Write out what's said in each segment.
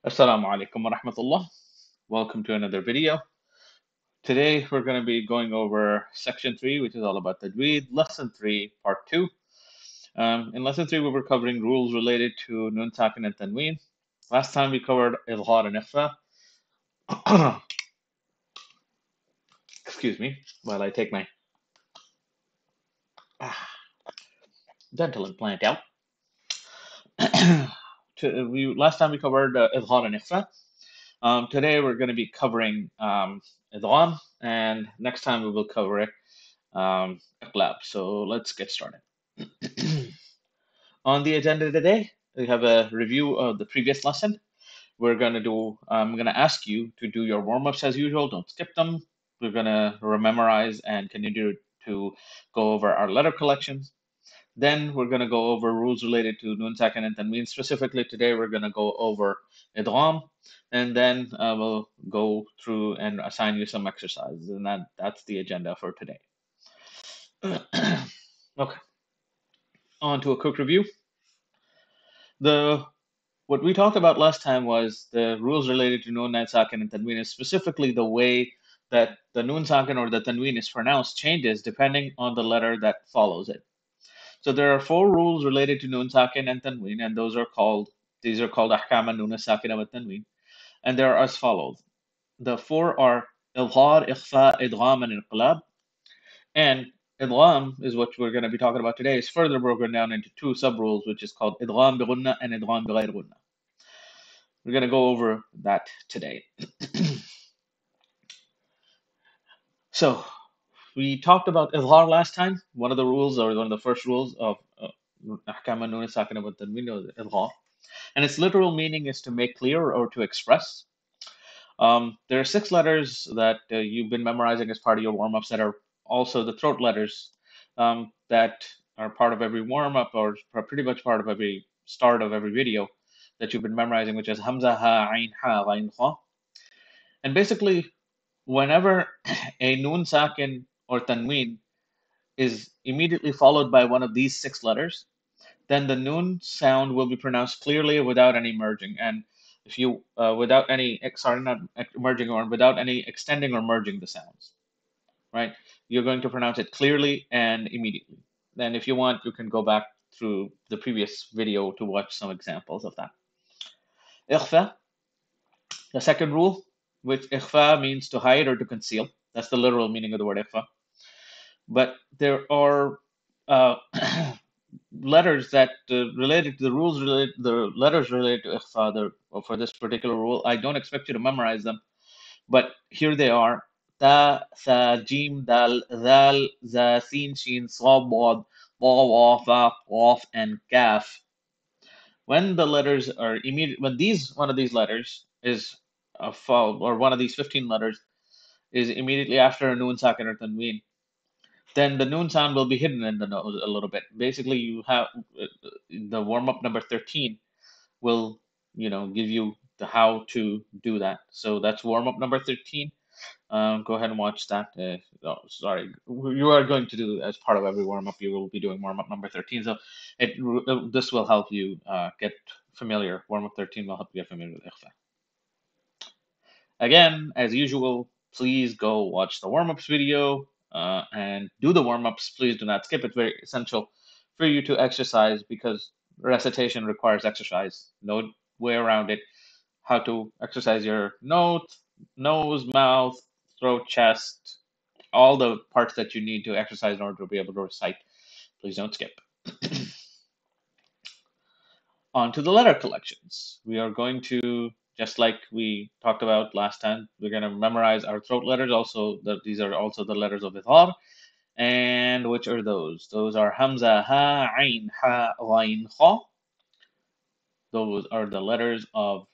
Assalamu alaikum wa rahmatullah. Welcome to another video. Today we're going to be going over section 3, which is all about Tajweed, lesson 3, part 2. In lesson 3, we were covering rules related to Nun, Sakin, and Tanween. Last time we covered Idgham and Ikhfa. Excuse me, while I take my dental implant out. Last time we covered Idgham and Ikhfa. Today we're going to be covering Idgham, and next time we will cover it. Iqlab. So let's get started. On the agenda today, we have a review of the previous lesson. I'm going to ask you to do your warm-ups as usual. Don't skip them. We're going to memorize and continue to go over our letter collections. Then we're going to go over rules related to Nun, Sakin, and Tanween. Specifically today, we're going to go over Idgham, and then we'll go through and assign you some exercises, and that's the agenda for today. Okay, on to a quick review. What we talked about last time was the rules related to Noon, Sakin, and Tanween, specifically the way that the Noon Sakin or the Tanween is pronounced changes depending on the letter that follows it. So there are 4 rules related to Noon Sakin and Tanween, and these are called Ahkam Noon Sakin wa Tanween, and they are as follows. The 4 are Izhar, Ikhfa, Idgham, and Inqilab, and Idgham is what we're going to be talking about today. Is further broken down into 2 sub-rules, which is called Idgham bighunna and Idgham bighair ghunna. We're going to go over that today. So we talked about Izhar last time. One of the rules, or one of the first rules of Ahkam Noon Sakin wa Tanween is Izhar. And its literal meaning is to make clear or to express. There are 6 letters that you've been memorizing as part of your warm-ups that are also the throat letters that are part of every warm-up or pretty much part of every start of every video that you've been memorizing, which is Hamza, Ha, Ain, Ha, Ghain, Kha. And basically, whenever a Noon Sakin or Tanween is immediately followed by one of these 6 letters, then the Noon sound will be pronounced clearly without any merging. And if you without any not merging or without any extending or merging the sounds, right? You're going to pronounce it clearly and immediately. Then if you want, you can go back through the previous video to watch some examples of that. Ikhfa, the second rule, which ikhfa means to hide or to conceal. That's the literal meaning of the word ikhfa. But there are letters that related to the rules related, the letters related to ikhfa for this particular rule. I don't expect you to memorize them, but here they are: ta, sa, jim, dal, zal, za, sin, shin, sad, bod, ba, wa, fa, qaf, and kaf. When the letters are immediate, when one of these letters is or one of these 15 letters is immediately after a noon, sakin, or tanween, then the noon sound will be hidden in the nose a little bit. Basically, you have the warm up number 13 will, give you the how to do that. So that's warm up number 13. Go ahead and watch that. Sorry, you are going to do as part of every warm up. You will be doing warm up number 13. So this will help you get familiar. Warm up 13 will help you get familiar with ikhfa. Again, as usual, please go watch the warm ups video and do the warm ups. Please do not skip it. Very essential for you to exercise because recitation requires exercise. No way around it. How to exercise your nose, mouth, throat, chest, all the parts that you need to exercise in order to be able to recite. Please don't skip. On to the letter collections. We are going to, just like we talked about last time, we're going to memorize our throat letters. Also, these are also the letters of Idgham. And which are those? Those are Hamza, Ha, Ain, Ha, Ghain, Kha. Those are the letters of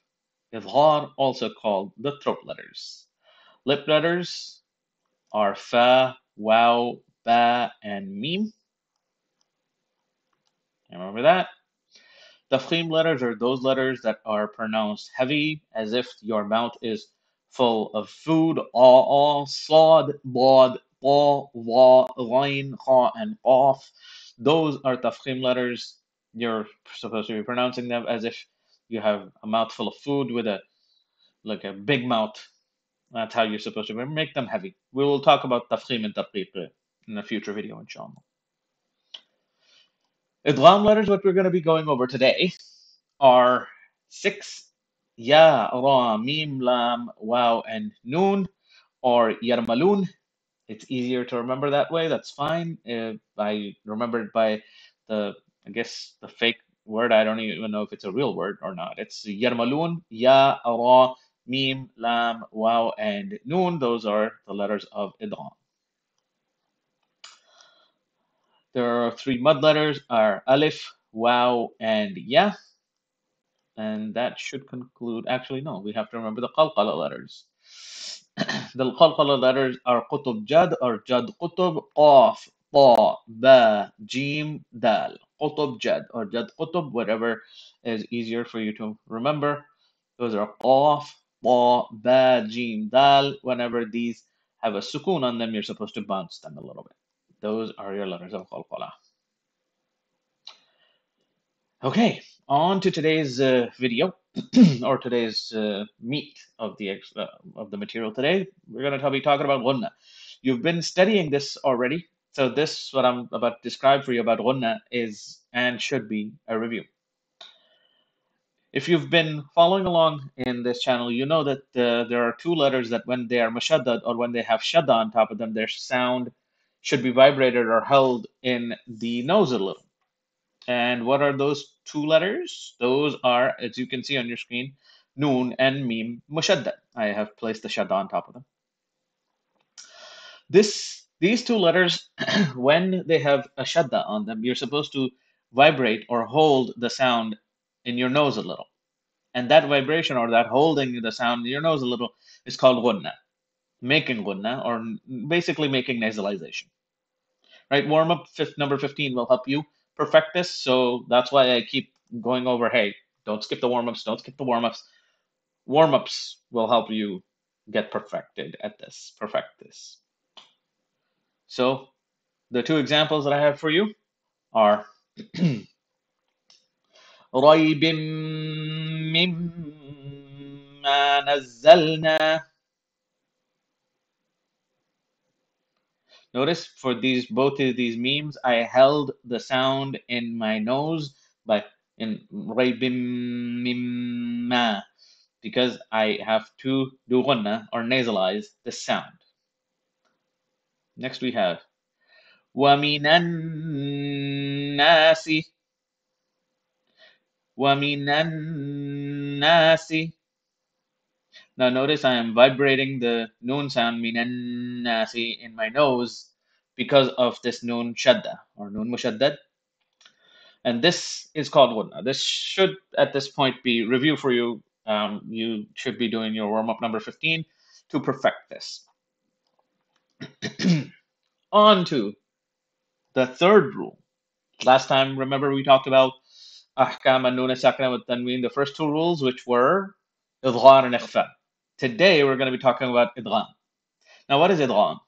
Idgham, also called the throat letters. Lip letters are Fa, Waw, Ba, and Meem. Remember that? Tafkhim letters are those letters that are pronounced heavy, as if your mouth is full of food. Sad, Bod, Ba, Wa, Ghain, Kha, and Qaf. Those are tafkhim letters. You're supposed to be pronouncing them as if you have a mouthful of food with a like a big mouth. That's how you're supposed to make them heavy. We will talk about tafkhim and tarqiq in a future video, inshallah. Idgham letters, what we're going to be going over today, are 6: ya, ra, meem, lam, wow, and noon, or yarmalun. It's easier to remember that way. That's fine. I remembered by the, I guess, the fake word. I don't even know if it's a real word or not. It's yarmalun, ya, ra, meem, lam, wow, and noon. Those are the letters of idgham. There are 3 mud letters: are alif, wow, and ya. And that should conclude. Actually, no, we have to remember the qalqala letters. The qalqala letters are qutub jad or jad qutub, qaf, ta, ba, jim, dal. Qutub jad or jad qutub, whatever is easier for you to remember. Those are qaf, ta, ba, jim, dal. Whenever these have a sukoon on them, you're supposed to bounce them a little bit. Those are your letters of qalqala. Okay, on to today's video, or today's meat of the material today. We're going to be talking about Ghunna. You've been studying this already, so this, what I'm about to describe for you about Ghunna, is and should be a review. If you've been following along in this channel, you know that there are 2 letters that when they are mushaddad, or when they have shadda on top of them, their sound should be vibrated or held in the nose a little. And what are those 2 letters? Those are, as you can see on your screen, noon and meem mushaddad. I have placed the shadda on top of them. These 2 letters, when they have a shadda on them, you're supposed to vibrate or hold the sound in your nose a little. And that vibration, or that holding the sound in your nose a little, is called ghunna, making ghunna, or basically making nasalization. Right? Warm up number 15 will help you perfect this. So that's why I keep going over, hey, don't skip the warm-ups, don't skip the warm-ups. Warm-ups will help you get perfected at this, perfect this. So the 2 examples that I have for you are ريب مما نزلنا. Notice for both of these memes, I held the sound in my nose by in raybim mimma, because I have to do ghunna or nasalize the sound. Next we have وَمِنَ النَّاسِ وَمِنَ النَّاسِ. Now notice I am vibrating the noon sound مِنَ النَّاسِ in my nose because of this noon shadda or noon mushaddad. And this is called ghunna. This should, at this point, be review for you. You should be doing your warm-up number 15 to perfect this. On to the 3rd rule. Last time, remember, we talked about Ahkam and Nuun Sakina with Tanween, the first 2 rules, which were Idgham and Ikhfa. Today, we're going to be talking about Idgham. Now, what is Idgham?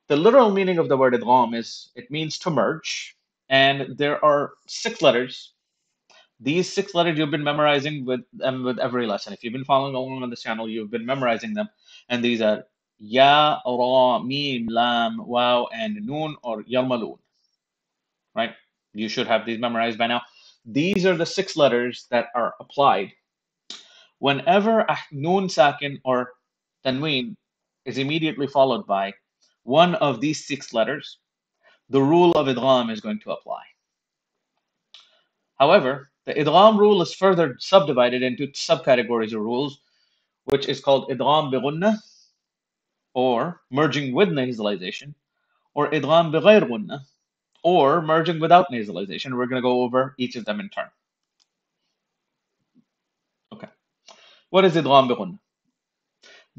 The literal meaning of the word Idgham is it means to merge, and there are 6 letters. These 6 letters you've been memorizing with every lesson. If you've been following along on this channel, you've been memorizing them. And these are ya, ra, meem, lam, wow, and noon, or yarmalun. Right? You should have these memorized by now. These are the 6 letters that are applied whenever a noon sakin or tanween is immediately followed by one of these 6 letters. The rule of idgham is going to apply. However, the idgham rule is further subdivided into subcategories of rules, which is called idgham bighunna, or merging with nasalization, or idgham bighair ghunna, or merging without nasalization. We're going to go over each of them in turn. Okay. What is idgham bighunna?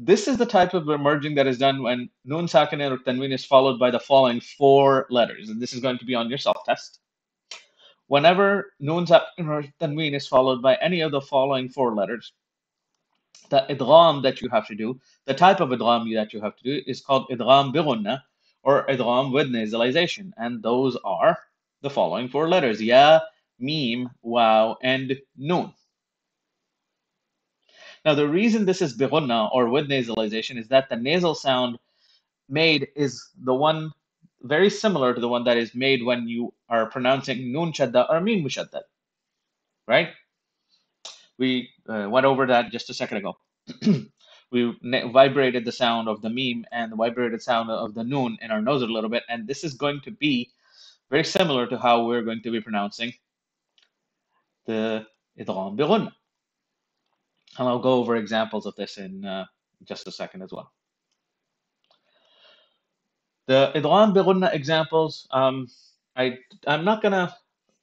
This is the type of merging that is done when noon sakin or tanween is followed by the following 4 letters, and this is going to be on your self-test. Whenever noon sakin or tanween is followed by any of the following 4 letters, the idgham that you have to do, the type of idgham that you have to do is called idgham bighunna, or idgham with nasalization, and those are the following 4 letters: ya, meem, wow, and noon. Now, the reason this is bighunna or with nasalization is that the nasal sound made is the one very similar to the one that is made when you are pronouncing noon shadda or meem mushaddad, right? We went over that just a second ago. We vibrated the sound of the meem and the vibrated sound of the noon in our nose a little bit, and this is going to be very similar to how we're going to be pronouncing the idgham bighunna. And I'll go over examples of this in just a second as well. The idgham bighunna examples, I'm not gonna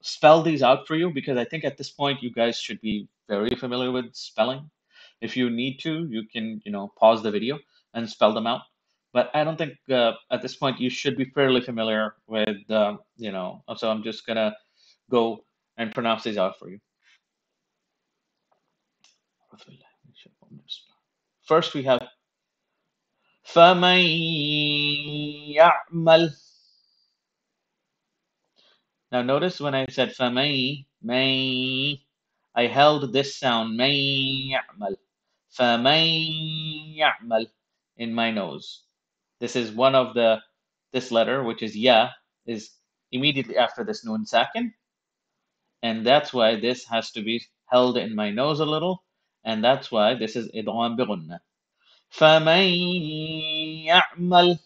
spell these out for you because I think at this point you guys should be very familiar with spelling. If you need to, you can, pause the video and spell them out. But I don't think at this point you should be fairly familiar with, so I'm just gonna go and pronounce these out for you. First we have فَمَن يَعْمَلْ. Now notice when I said فَمَن, may, I held this sound مَن يَعْمَلْ. فَمَن يَعْمَلْ in my nose. This is one of this letter, which is ya, is immediately after this noon sakin, and that's why this has to be held in my nose a little, and that's why this is idgham bighunna. فَمَن يَعْمَلْ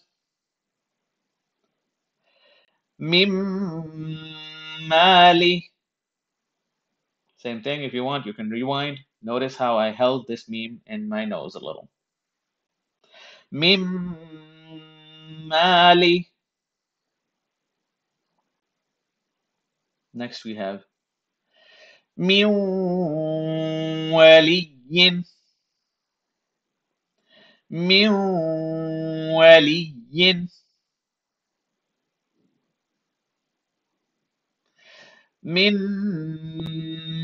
مِمَّالِ. Same thing, if you want, you can rewind. Notice how I held this meem in my nose a little. مِمَّالِ. Next we have مِن وَلِيٍّ. مِن وَلِيٍّ. مِن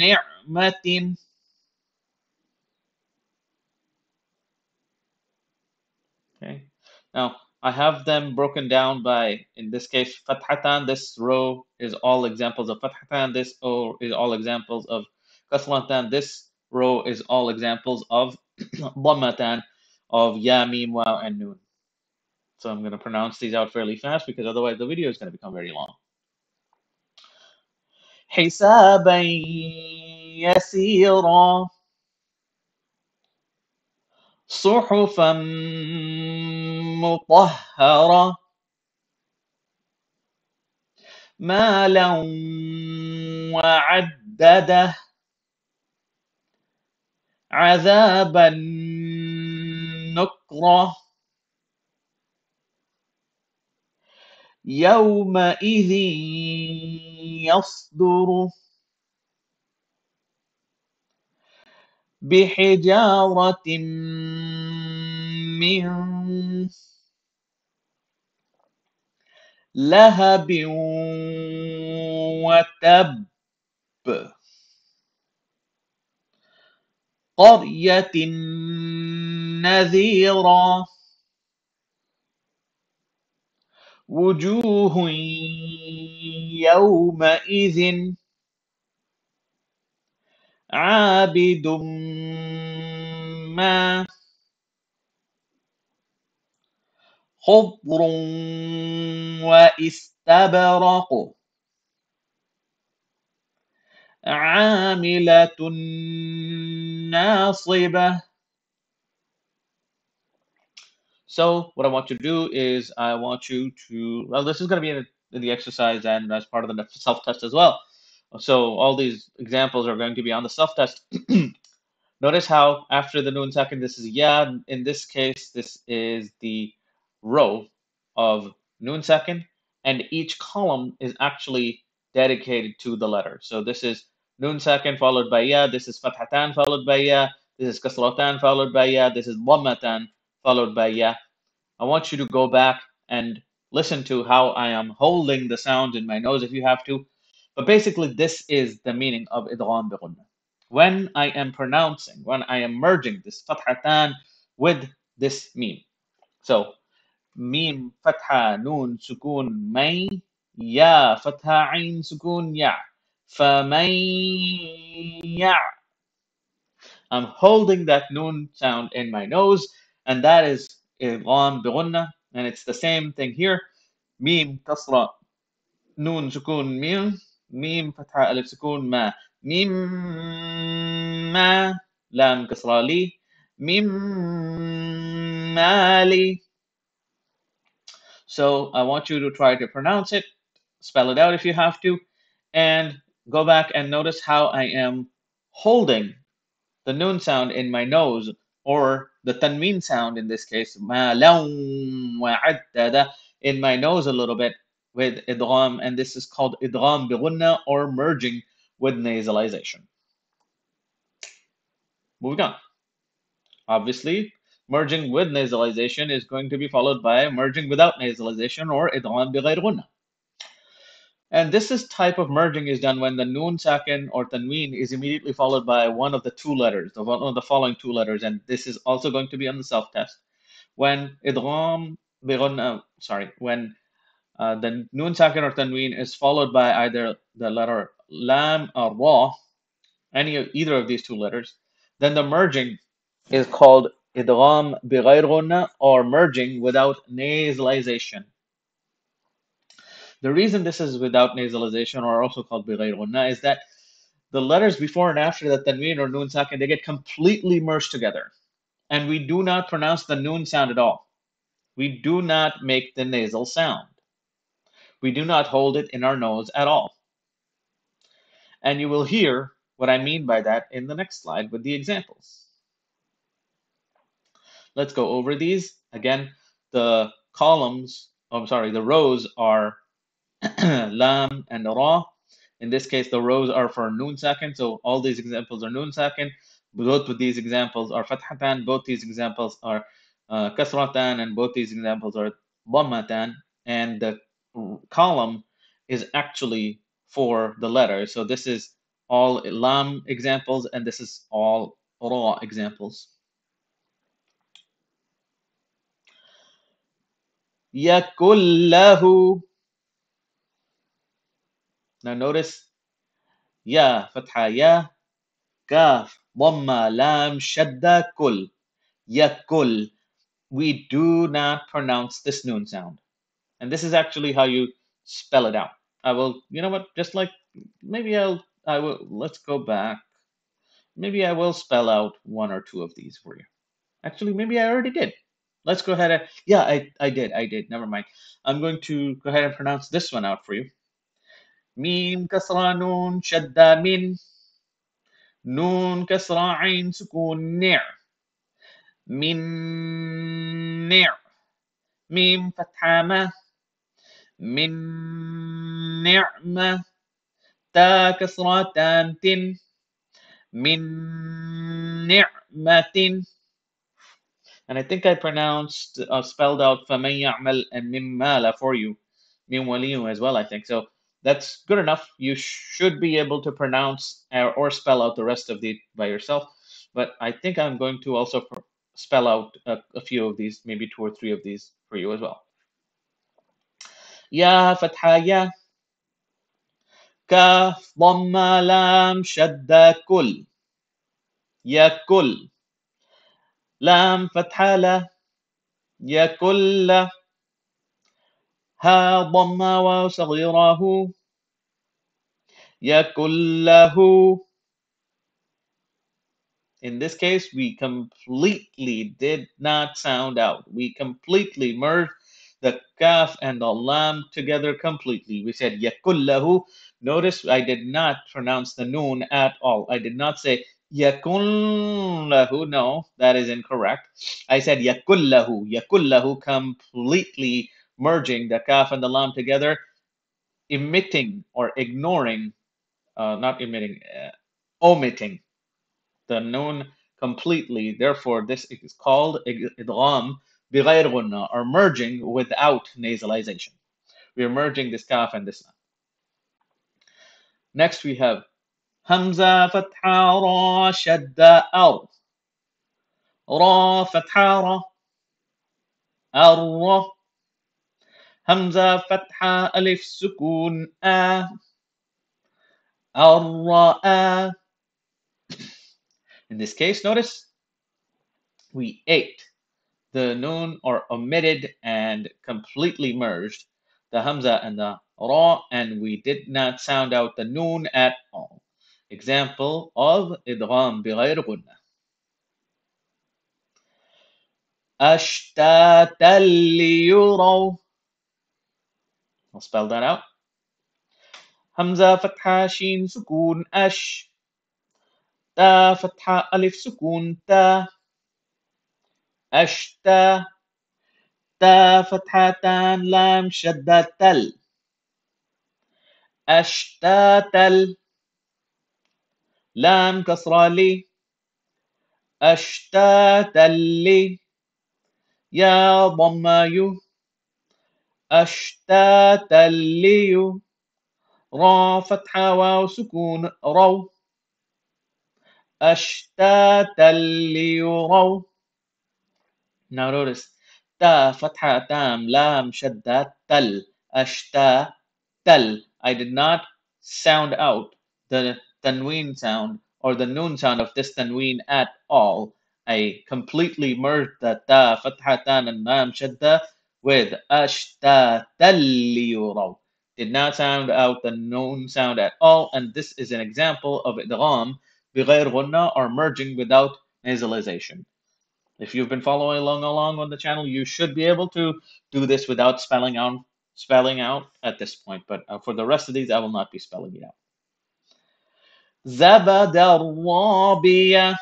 نِعْمَةٍ. Okay. Now I have them broken down by, in this case, fathatan. This row is all examples of fathatan. This row is all examples of kasratan. This row is all examples of dhammatan, of ya, mim, waw, and noon. So I'm going to pronounce these out fairly fast because otherwise the video is going to become very long. حسابا يسيرا. صحفا مطهرة. مالا وعدده. عذابا نكرة. يومئذ يصدر. بحجارة من لهب وتب. قرية نذيرا. وجوه يومئذ عابد ما. خضر واستبرق. عاملة ناصبة. So what I want you to do is I want you to, well, this is going to be in the exercise and as part of the self-test as well. So all these examples are going to be on the self-test. Notice how after the noon second, this is yeah. In this case, this is the row of noon second, and each column is actually dedicated to the letter. So this is noon second followed by yeah. This is fathatan followed by yeah. This is kasratan followed by yeah. This is dhammatan followed by yeah. I want you to go back and listen to how I am holding the sound in my nose if you have to. But basically, this is the meaning of idgham bighunna. When I am pronouncing, when I am merging this fathatan with this meem. So, meem, fatha, noon, sukun, may, ya, fatha, ain, sukun, ya. فَمَن يَعْ. I'm holding that noon sound in my nose, and that is idgham bighunna, and it's the same thing here. Meem kasra noon sukun meem, meem fatha alif sukun ma, meem ma, lam kasra li, meem mali. So I want you to try to pronounce it, spell it out if you have to, and go back and notice how I am holding the noon sound in my nose, or the tanween sound in this case, ma lawn wa'addada, in my nose a little bit with idgham, and this is called idgham bighunna, or merging with nasalization. Moving on. Obviously, merging with nasalization is going to be followed by merging without nasalization, or idgham bighair. And this is type of merging is done when the noon sakin or tanween is immediately followed by one of the two letters, the one of the following two letters, and this is also going to be on the self-test. When idgham bighunna, sorry, when the noon sakin or tanween is followed by either the letter lam or ra, either of these two letters, then the merging is called idgham bighair or merging without nasalization. The reason this is without nasalization, or also called bighair, is that the letters before and after the tanween or noon sakin, they get completely merged together. And we do not pronounce the noon sound at all. We do not make the nasal sound. We do not hold it in our nose at all. And you will hear what I mean by that in the next slide with the examples. Let's go over these. Again, the columns, the rows are lam and ra. In this case, the rows are for noon sakin, so all these examples are noon sakin. Both of these examples are fathatan, both these examples are kasratan, and both these examples are dhammatan. And the column is actually for the letters. So this is all lam examples, and this is all ra examples. Yakullahu. Now notice ya, fatha ya, kaf, dhamma, lam, shadda, kul. Yakul. We do not pronounce this noon sound. And this is actually how you spell it out. I will, you know what, just like, I will, let's go back. Maybe I will spell out one or two of these for you. Actually, maybe I already did. Let's go ahead and, yeah, I did. Never mind. I'm going to go ahead and pronounce this one out for you. Meem kasra noon shadda min. Noon kasra ain sukun ner. Min ner. Meem fatha ma. Min ni'ma. Ta kasra tan tin. Min ni'matin. And I think I spelled out فَمَن يَعْمَلْ and مِمَّالَ for you, min waliyu as well, I think. So that's good enough. You should be able to pronounce or spell out the rest of the by yourself. But I think I'm going to also spell out a few of these, maybe two or three of these for you as well. Ya fatha ya, kaf dhamma lam shadda kul. Yakul. Lam fatha la. Yakulla. ها ضم واو صغيره يكله. In this case, we completely did not sound out. We completely merged the kaf and the lam together completely. We said yakullahu. Notice I did not pronounce the noon at all. I did not say yakullahu. No, that is incorrect. I said yakullahu. Yakullahu, completely merging the kaf and the lam together, emitting or ignoring, not emitting, omitting the noon completely. Therefore, this is called idgham bighair ghunna, or merging without nasalization. We are merging this kaf and this lam. Next, we have hamza fatha ra shadda ar. Ra fatha ra, ar. Hamza fatha alif sukun a, ar. In this case, notice we ate. The noon are omitted and completely merged, the hamza and the ra, and we did not sound out the noon at all. Example of idgham bighair ghunna. أشتاتا ليروا. I'll spell that out. همزة فتحة شين سكون أش. تا فتحة ألف سكون تا. أشتا. تا فتحة تان لام شدة تل. أشتاتل. لام كسرة لي. أشتاتل. يا ضمة يو. أشتاتل. را فتحة واو سكون رو. أشتاتا ليروا. Now notice تا فتحة تام لام شدة تل. أشتا تل. I did not sound out the tanween sound or the noon sound of this tanween at all. I completely merged the ta فتحة tan and lam shadda with ashta ليروا. Did not sound out the noon sound at all, and this is an example of idgham bighair ghunna or merging without nasalization. If you've been following along on the channel, you should be able to do this without spelling out at this point. But for the rest of these, I will not be spelling it out. زبد الرابية.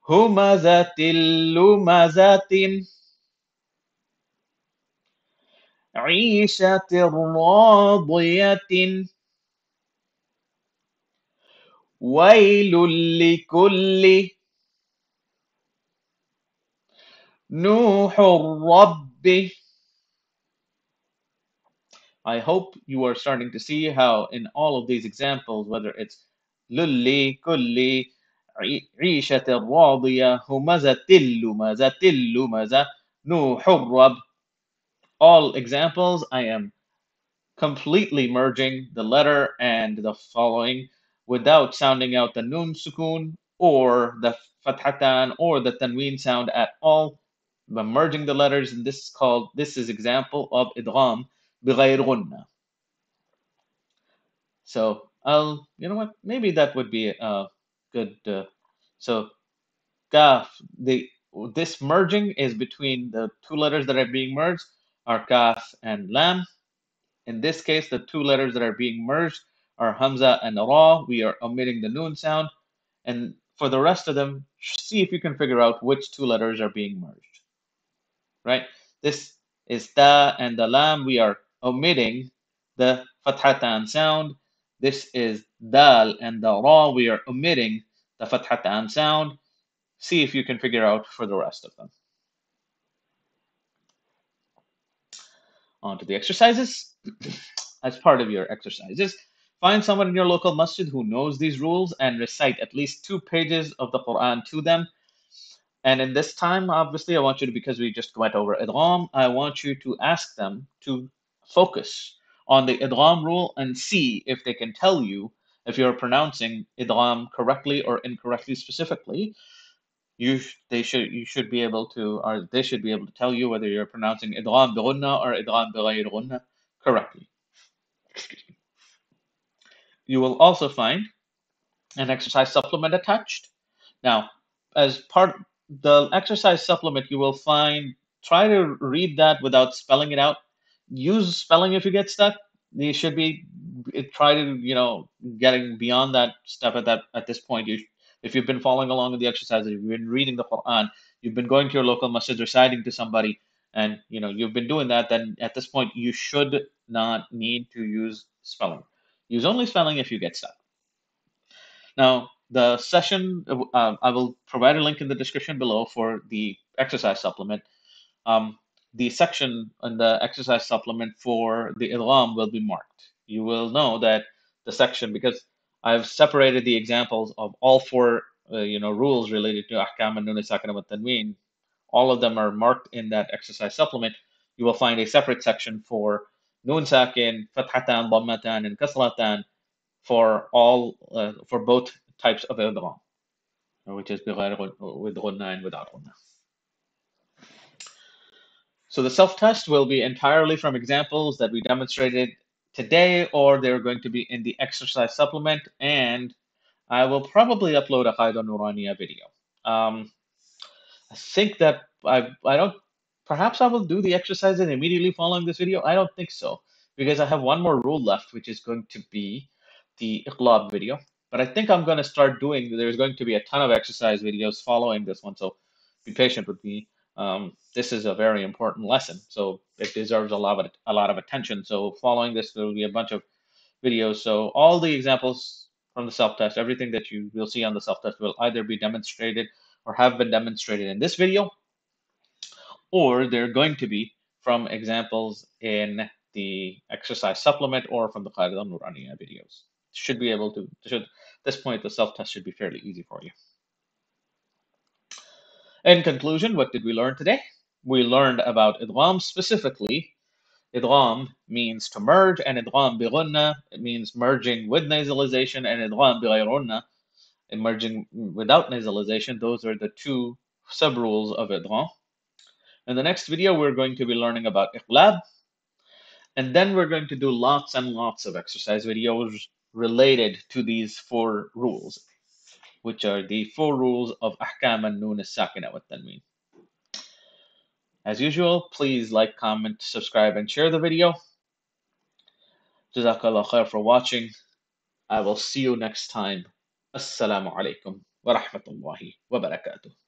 همزة اللمزة. عيشة راضية. ويل لكل. نوح الرب. I hope you are starting to see how in all of these examples, whether it's للي كلي عيشة الراضية همزة اللمزة اللمزة نوح الرب, all examples I am completely merging the letter and the following without sounding out the noon sukun or the fathatan or the tanween sound at all, but merging the letters, and this is example of idgham bighayr ghunna. So you know what, maybe that would be a good, so kaf, this merging is between the two letters that are being merged are kaf and lam. In this case, the two letters that are being merged are hamza and ra. We are omitting the noon sound. And for the rest of them, see if you can figure out which two letters are being merged, right? This is ta and the lam. We are omitting the fathatan sound. This is dal and the ra. We are omitting the fathatan sound. See if you can figure out for the rest of them. On to the exercises. As part of your exercises, find someone in your local masjid who knows these rules and recite at least 2 pages of the Quran to them. And in this time, obviously, I want you to, because we just went over idgham, I want you to ask them to focus on the idgham rule and see if they can tell you if you're pronouncing idgham correctly or incorrectly specifically. You should be able to, or they should be able to tell you whether you're pronouncing idgham bighunna or idgham bighayr ghunna correctly. Excuse me. You will also find an exercise supplement attached. Now, as part the exercise supplement, you will find, try to read that without spelling it out. Use spelling if you get stuck. You should be try to getting beyond that stuff at this point. If you've been following along with the exercises, you've been reading the Quran, you've been going to your local masjid, reciting to somebody, and you've been doing that. Then at this point, you should not need to use spelling. Use only spelling if you get stuck. Now, the session, I will provide a link in the description below for the exercise supplement. The section in the exercise supplement for the idgham will be marked. You will know that the section, because I've separated the examples of all four rules related to ahkam and nuun sakina and tanween. All of them are marked in that exercise supplement. You will find a separate section for noon sakin, fathatan, dhammatan, and kasratan, for all for both types of idgham, which is bighair with ghunna and without ghunna. So the self-test will be entirely from examples that we demonstrated today, or they're going to be in the exercise supplement, and I will probably upload a Qaida Nuraniya video. Um, I think that I don't. Perhaps I will do the exercises immediately following this video. I don't think so because I have one more rule left, which is going to be the iqlab video. But I think I'm going to start doing. There's going to be a ton of exercise videos following this one, so be patient with me. This is a very important lesson, so it deserves a lot of attention. So following this, there will be a bunch of videos. So all the examples from the self-test, everything that you will see on the self-test will either be demonstrated or have been demonstrated in this video, or they're going to be from examples in the exercise supplement or from the Qaida Nuraniya videos. Should be able to, should, at this point, the self-test should be fairly easy for you. In conclusion, what did we learn today? We learned about Idgham specifically. Idgham means to merge, and Idgham bighunna, it means merging with nasalization, and Idgham bighunna, merging without nasalization. Those are the two sub-rules of Idgham. In the next video, we're going to be learning about iqlab, and then we're going to do lots and lots of exercise videos related to these four rules, which are the four rules of Ahkam and Noon as-Sakina wa Tanween. As usual, please like, comment, subscribe, and share the video. Jazakallah khair for watching. I will see you next time. Assalamu alaikum wa rahmatullahi wa barakatuh.